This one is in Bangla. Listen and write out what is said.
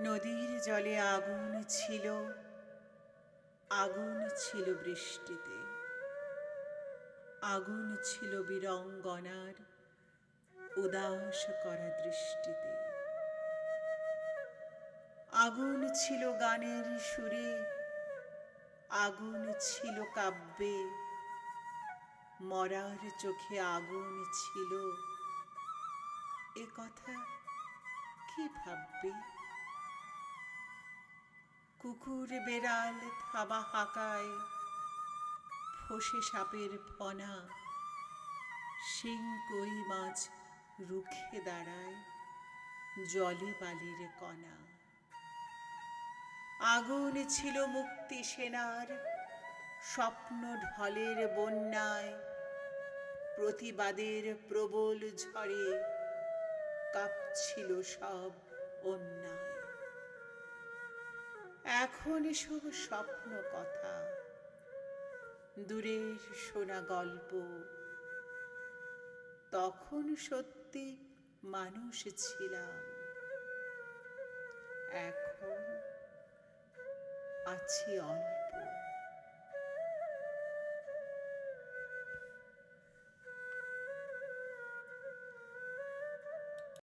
নদীর জলে আগুন ছিল, আগুন ছিল বৃষ্টিতে, আগুন ছিল বীরঙ্গনার উদাস করা দৃষ্টিতে। আগুন ছিল গানের সুরে, আগুন ছিল কাব্যে, মরার চোখে আগুন ছিল, এ কথা কি ভাববে? কুকুর বেড়াল থাবা হাঁকায়, ফোসে সাপের ফনা, শিং কই মাছ রুখে দাঁড়ায় জলে বালির কণা। আগুন ছিল মুক্তি সেনার স্বপ্ন ঢলের বন্যায়, প্রতিবাদের প্রবল ঝড়ে কাঁপছিল সব অন্যায়। এখন এসব স্বপ্ন কথা, দূরের শোনা গল্প, তখন সত্যি মানুষ ছিলাম, এখন আছি অল্প।